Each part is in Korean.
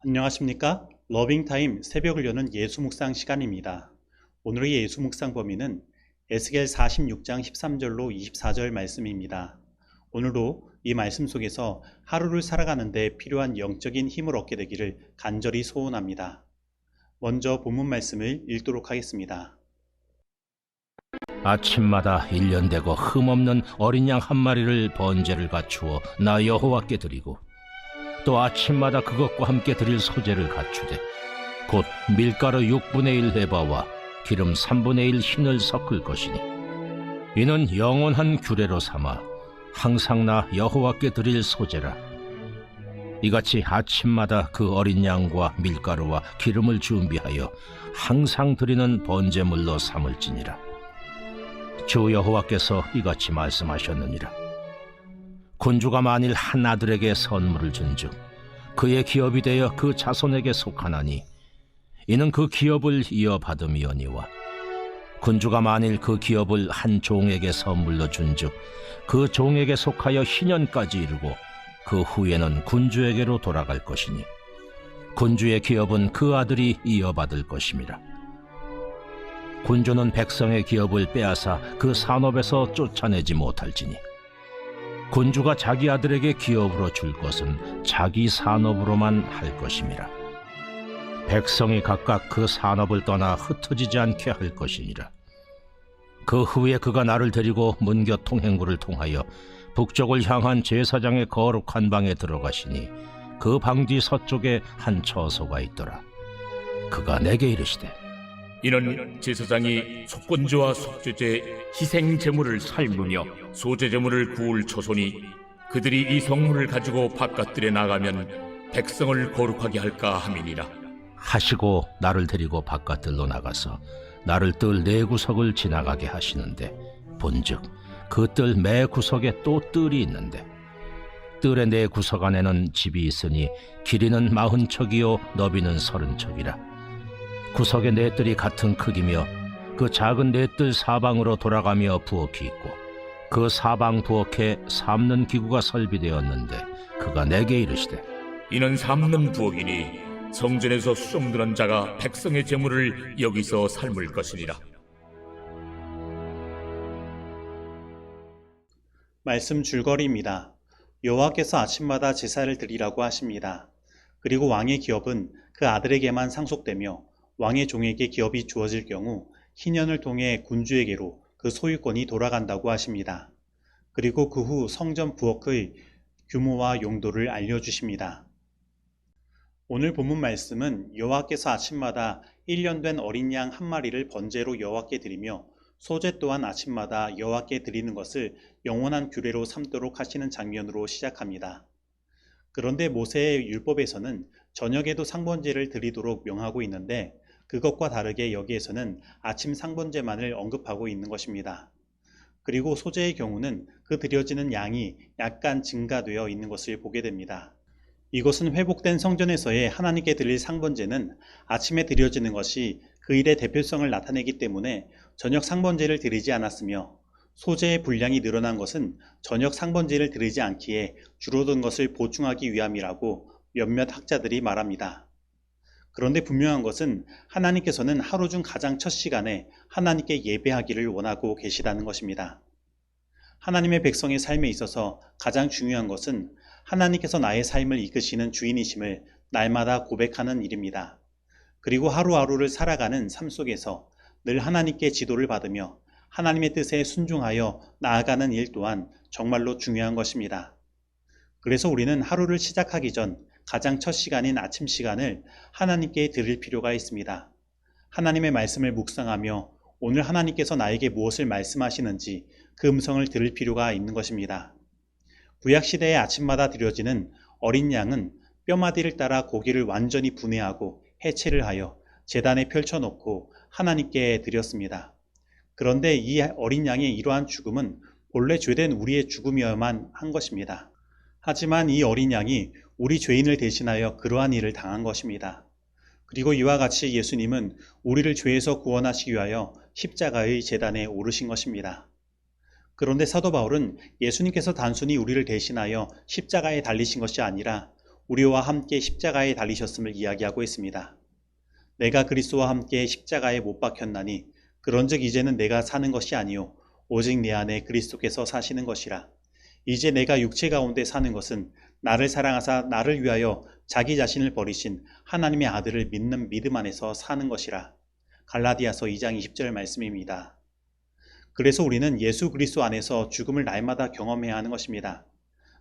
안녕하십니까? 러빙타임 새벽을 여는 예수묵상 시간입니다. 오늘의 예수묵상 범위는 에스겔 46장 13절로 24절 말씀입니다. 오늘도 이 말씀 속에서 하루를 살아가는 데 필요한 영적인 힘을 얻게 되기를 간절히 소원합니다. 먼저 본문 말씀을 읽도록 하겠습니다. 아침마다 일련되고 흠없는 어린 양 한 마리를 번제를 갖추어 나 여호와께 드리고 또 아침마다 그것과 함께 드릴 소제를 갖추되 곧 밀가루 6분의 1 해바와 기름 3분의 1 흰을 섞을 것이니 이는 영원한 규례로 삼아 항상 나 여호와께 드릴 소제라. 이같이 아침마다 그 어린 양과 밀가루와 기름을 준비하여 항상 드리는 번제물로 삼을지니라. 주 여호와께서 이같이 말씀하셨느니라. 군주가 만일 한 아들에게 선물을 준즉 그의 기업이 되어 그 자손에게 속하나니 이는 그 기업을 이어받음이오니와 군주가 만일 그 기업을 한 종에게 선물로 준즉 그 종에게 속하여 희년까지 이르고 그 후에는 군주에게로 돌아갈 것이니 군주의 기업은 그 아들이 이어받을 것임이라. 군주는 백성의 기업을 빼앗아 그 산업에서 쫓아내지 못할지니 군주가 자기 아들에게 기업으로 줄 것은 자기 산업으로만 할 것임이라. 백성이 각각 그 산업을 떠나 흩어지지 않게 할 것이니라. 그 후에 그가 나를 데리고 문곁 통행구를 통하여 북쪽을 향한 제사장의 거룩한 방에 들어가시니 그 방 뒤 서쪽에 한 처소가 있더라. 그가 내게 이르시되 이는 제사장이 속건제와 속죄제, 희생 제물을 삶으며 소제 제물을 구울 처소니 그들이 이 성물을 가지고 바깥들에 나가면 백성을 거룩하게 할까 함이니라. 하시고 나를 데리고 바깥들로 나가서 나를 뜰 네 구석을 지나가게 하시는데 본즉 그 뜰 매 구석에 또 뜰이 있는데 뜰의 네 구석 안에는 집이 있으니 길이는 40척이요 너비는 30척이라. 구석의 네 뜰이 같은 크기며 그 작은 네 뜰 사방으로 돌아가며 부엌이 있고 그 사방 부엌에 삶는 기구가 설비되었는데 그가 내게 이르시되 이는 삶는 부엌이니 성전에서 수종드는 자가 백성의 제물을 여기서 삶을 것이니라. 말씀 줄거리입니다. 여호와께서 아침마다 제사를 드리라고 하십니다. 그리고 왕의 기업은 그 아들에게만 상속되며 왕의 종에게 기업이 주어질 경우 희년을 통해 군주에게로 그 소유권이 돌아간다고 하십니다. 그리고 그 후 성전 부엌의 규모와 용도를 알려주십니다. 오늘 본문 말씀은 여호와께서 아침마다 1년 된 어린 양 한 마리를 번제로 여호와께 드리며 소제 또한 아침마다 여호와께 드리는 것을 영원한 규례로 삼도록 하시는 장면으로 시작합니다. 그런데 모세의 율법에서는 저녁에도 상번제를 드리도록 명하고 있는데 그것과 다르게 여기에서는 아침 상번제만을 언급하고 있는 것입니다. 그리고 소제의 경우는 그 드려지는 양이 약간 증가되어 있는 것을 보게 됩니다. 이것은 회복된 성전에서의 하나님께 드릴 상번제는 아침에 드려지는 것이 그 일의 대표성을 나타내기 때문에 저녁 상번제를 드리지 않았으며 소제의 분량이 늘어난 것은 저녁 상번제를 드리지 않기에 줄어든 것을 보충하기 위함이라고 몇몇 학자들이 말합니다. 그런데 분명한 것은 하나님께서는 하루 중 가장 첫 시간에 하나님께 예배하기를 원하고 계시다는 것입니다. 하나님의 백성의 삶에 있어서 가장 중요한 것은 하나님께서 나의 삶을 이끄시는 주인이심을 날마다 고백하는 일입니다. 그리고 하루하루를 살아가는 삶 속에서 늘 하나님께 지도를 받으며 하나님의 뜻에 순종하여 나아가는 일 또한 정말로 중요한 것입니다. 그래서 우리는 하루를 시작하기 전 가장 첫 시간인 아침 시간을 하나님께 드릴 필요가 있습니다. 하나님의 말씀을 묵상하며 오늘 하나님께서 나에게 무엇을 말씀하시는지 그 음성을 들을 필요가 있는 것입니다. 구약시대의 아침마다 드려지는 어린 양은 뼈마디를 따라 고기를 완전히 분해하고 해체를 하여 제단에 펼쳐놓고 하나님께 드렸습니다. 그런데 이 어린 양의 이러한 죽음은 본래 죄된 우리의 죽음이어야만 한 것입니다. 하지만 이 어린 양이 우리 죄인을 대신하여 그러한 일을 당한 것입니다. 그리고 이와 같이 예수님은 우리를 죄에서 구원하시기 위하여 십자가의 제단에 오르신 것입니다. 그런데 사도 바울은 예수님께서 단순히 우리를 대신하여 십자가에 달리신 것이 아니라 우리와 함께 십자가에 달리셨음을 이야기하고 있습니다. 내가 그리스도와 함께 십자가에 못 박혔나니 그런즉 이제는 내가 사는 것이 아니요 오직 내 안에 그리스도께서 사시는 것이라. 이제 내가 육체 가운데 사는 것은 나를 사랑하사 나를 위하여 자기 자신을 버리신 하나님의 아들을 믿는 믿음 안에서 사는 것이라. 갈라디아서 2장 20절 말씀입니다. 그래서 우리는 예수 그리스도 안에서 죽음을 날마다 경험해야 하는 것입니다.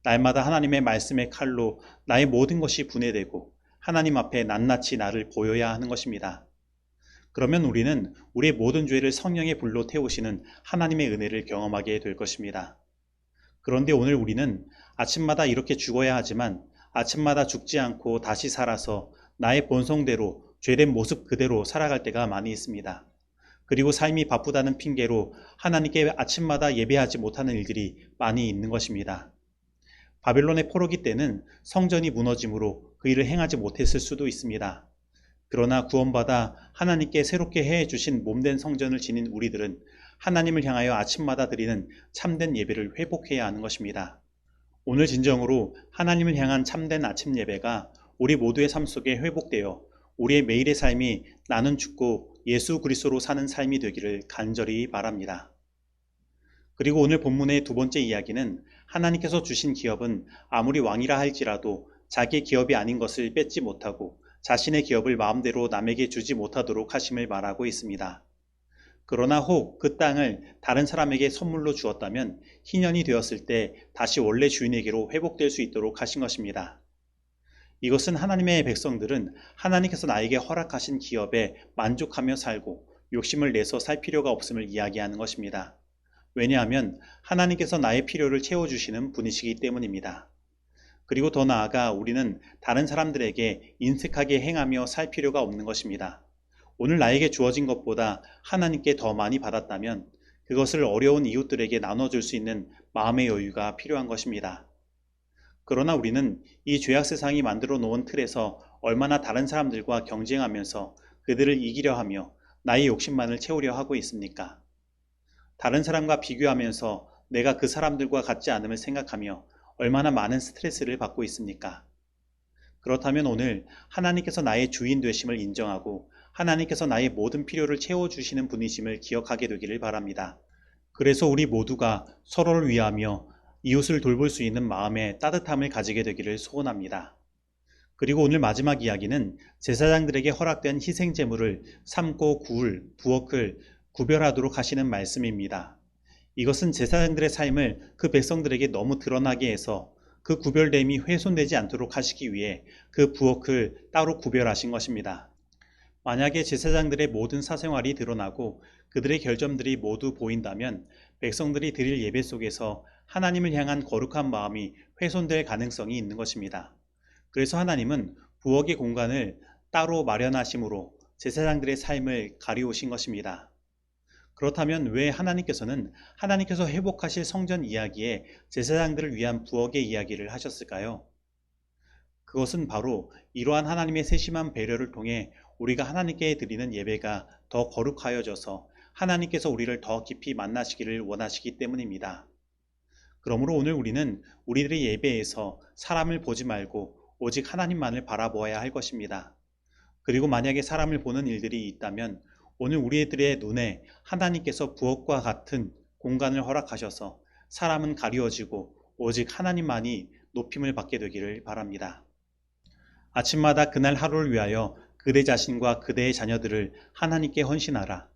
날마다 하나님의 말씀의 칼로 나의 모든 것이 분해되고 하나님 앞에 낱낱이 나를 보여야 하는 것입니다. 그러면 우리는 우리의 모든 죄를 성령의 불로 태우시는 하나님의 은혜를 경험하게 될 것입니다. 그런데 오늘 우리는 아침마다 이렇게 죽어야 하지만 아침마다 죽지 않고 다시 살아서 나의 본성대로 죄된 모습 그대로 살아갈 때가 많이 있습니다. 그리고 삶이 바쁘다는 핑계로 하나님께 아침마다 예배하지 못하는 일들이 많이 있는 것입니다. 바벨론의 포로기 때는 성전이 무너짐으로 그 일을 행하지 못했을 수도 있습니다. 그러나 구원받아 하나님께 새롭게 해주신 몸된 성전을 지닌 우리들은 하나님을 향하여 아침마다 드리는 참된 예배를 회복해야 하는 것입니다. 오늘 진정으로 하나님을 향한 참된 아침 예배가 우리 모두의 삶 속에 회복되어 우리의 매일의 삶이 나는 죽고 예수 그리스도로 사는 삶이 되기를 간절히 바랍니다. 그리고 오늘 본문의 두 번째 이야기는 하나님께서 주신 기업은 아무리 왕이라 할지라도 자기의 기업이 아닌 것을 뺏지 못하고 자신의 기업을 마음대로 남에게 주지 못하도록 하심을 말하고 있습니다. 그러나 혹 그 땅을 다른 사람에게 선물로 주었다면 희년이 되었을 때 다시 원래 주인에게로 회복될 수 있도록 하신 것입니다. 이것은 하나님의 백성들은 하나님께서 나에게 허락하신 기업에 만족하며 살고 욕심을 내서 살 필요가 없음을 이야기하는 것입니다. 왜냐하면 하나님께서 나의 필요를 채워주시는 분이시기 때문입니다. 그리고 더 나아가 우리는 다른 사람들에게 인색하게 행하며 살 필요가 없는 것입니다. 오늘 나에게 주어진 것보다 하나님께 더 많이 받았다면 그것을 어려운 이웃들에게 나눠줄 수 있는 마음의 여유가 필요한 것입니다. 그러나 우리는 이 죄악 세상이 만들어 놓은 틀에서 얼마나 다른 사람들과 경쟁하면서 그들을 이기려 하며 나의 욕심만을 채우려 하고 있습니까? 다른 사람과 비교하면서 내가 그 사람들과 같지 않음을 생각하며 얼마나 많은 스트레스를 받고 있습니까? 그렇다면 오늘 하나님께서 나의 주인 되심을 인정하고 하나님께서 나의 모든 필요를 채워주시는 분이심을 기억하게 되기를 바랍니다. 그래서 우리 모두가 서로를 위하며 이웃을 돌볼 수 있는 마음의 따뜻함을 가지게 되기를 소원합니다. 그리고 오늘 마지막 이야기는 제사장들에게 허락된 희생 제물을 삶고 구울, 부엌을 구별하도록 하시는 말씀입니다. 이것은 제사장들의 삶을 그 백성들에게 너무 드러나게 해서 그 구별됨이 훼손되지 않도록 하시기 위해 그 부엌을 따로 구별하신 것입니다. 만약에 제사장들의 모든 사생활이 드러나고 그들의 결점들이 모두 보인다면 백성들이 드릴 예배 속에서 하나님을 향한 거룩한 마음이 훼손될 가능성이 있는 것입니다. 그래서 하나님은 부엌의 공간을 따로 마련하심으로 제사장들의 삶을 가리우신 것입니다. 그렇다면 왜 하나님께서 회복하실 성전 이야기에 제사장들을 위한 부엌의 이야기를 하셨을까요? 그것은 바로 이러한 하나님의 세심한 배려를 통해 우리가 하나님께 드리는 예배가 더 거룩하여져서 하나님께서 우리를 더 깊이 만나시기를 원하시기 때문입니다. 그러므로 오늘 우리는 우리들의 예배에서 사람을 보지 말고 오직 하나님만을 바라보아야 할 것입니다. 그리고 만약에 사람을 보는 일들이 있다면 오늘 우리들의 눈에 하나님께서 부엌과 같은 공간을 허락하셔서 사람은 가리워지고 오직 하나님만이 높임을 받게 되기를 바랍니다. 아침마다 그날 하루를 위하여 그대 자신과 그대의 자녀들을 하나님께 헌신하라.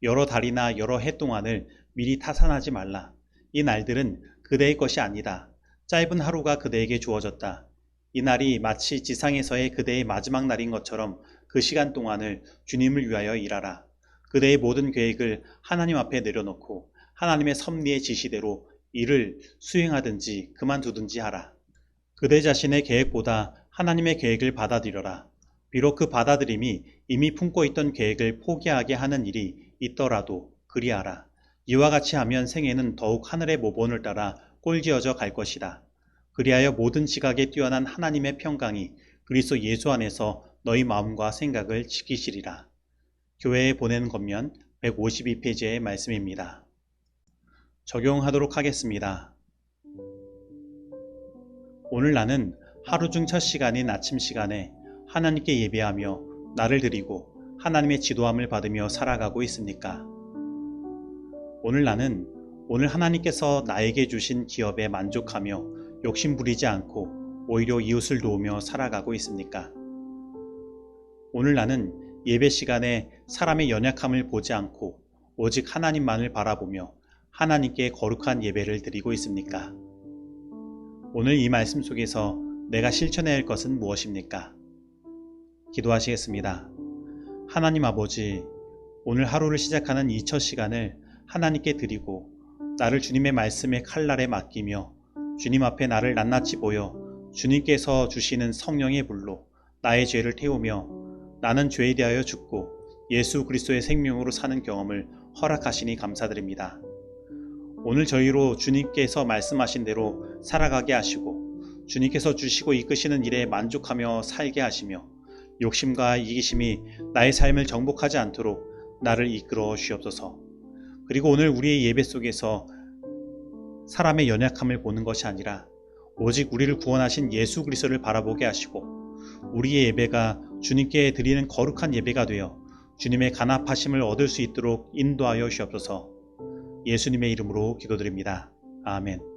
여러 달이나 여러 해 동안을 미리 타산하지 말라. 이 날들은 그대의 것이 아니다. 짧은 하루가 그대에게 주어졌다. 이 날이 마치 지상에서의 그대의 마지막 날인 것처럼 그 시간 동안을 주님을 위하여 일하라. 그대의 모든 계획을 하나님 앞에 내려놓고 하나님의 섭리의 지시대로 일을 수행하든지 그만두든지 하라. 그대 자신의 계획보다 하나님의 계획을 받아들여라. 비록 그 받아들임이 이미 품고 있던 계획을 포기하게 하는 일이 있더라도 그리하라. 이와 같이 하면 생애는 더욱 하늘의 모본을 따라 꼴지어져 갈 것이다. 그리하여 모든 지각에 뛰어난 하나님의 평강이 그리스도 예수 안에서 너희 마음과 생각을 지키시리라. 교회에 보내는 겉면 152페이지의 말씀입니다. 적용하도록 하겠습니다. 오늘 나는 하루 중 첫 시간인 아침 시간에 하나님께 예배하며 나를 드리고 하나님의 지도함을 받으며 살아가고 있습니까? 오늘 나는 오늘 하나님께서 나에게 주신 기업에 만족하며 욕심 부리지 않고 오히려 이웃을 도우며 살아가고 있습니까? 오늘 나는 예배 시간에 사람의 연약함을 보지 않고 오직 하나님만을 바라보며 하나님께 거룩한 예배를 드리고 있습니까? 오늘 이 말씀 속에서 내가 실천해야 할 것은 무엇입니까? 기도하시겠습니다. 하나님 아버지, 오늘 하루를 시작하는 이 첫 시간을 하나님께 드리고 나를 주님의 말씀의 칼날에 맡기며 주님 앞에 나를 낱낱이 보여 주님께서 주시는 성령의 불로 나의 죄를 태우며 나는 죄에 대하여 죽고 예수 그리스도의 생명으로 사는 경험을 허락하시니 감사드립니다. 오늘 저희로 주님께서 말씀하신 대로 살아가게 하시고 주님께서 주시고 이끄시는 일에 만족하며 살게 하시며 욕심과 이기심이 나의 삶을 정복하지 않도록 나를 이끌어 주옵소서. 그리고 오늘 우리의 예배 속에서 사람의 연약함을 보는 것이 아니라 오직 우리를 구원하신 예수 그리스도를 바라보게 하시고 우리의 예배가 주님께 드리는 거룩한 예배가 되어 주님의 간합하심을 얻을 수 있도록 인도하여 주옵소서. 예수님의 이름으로 기도드립니다. 아멘.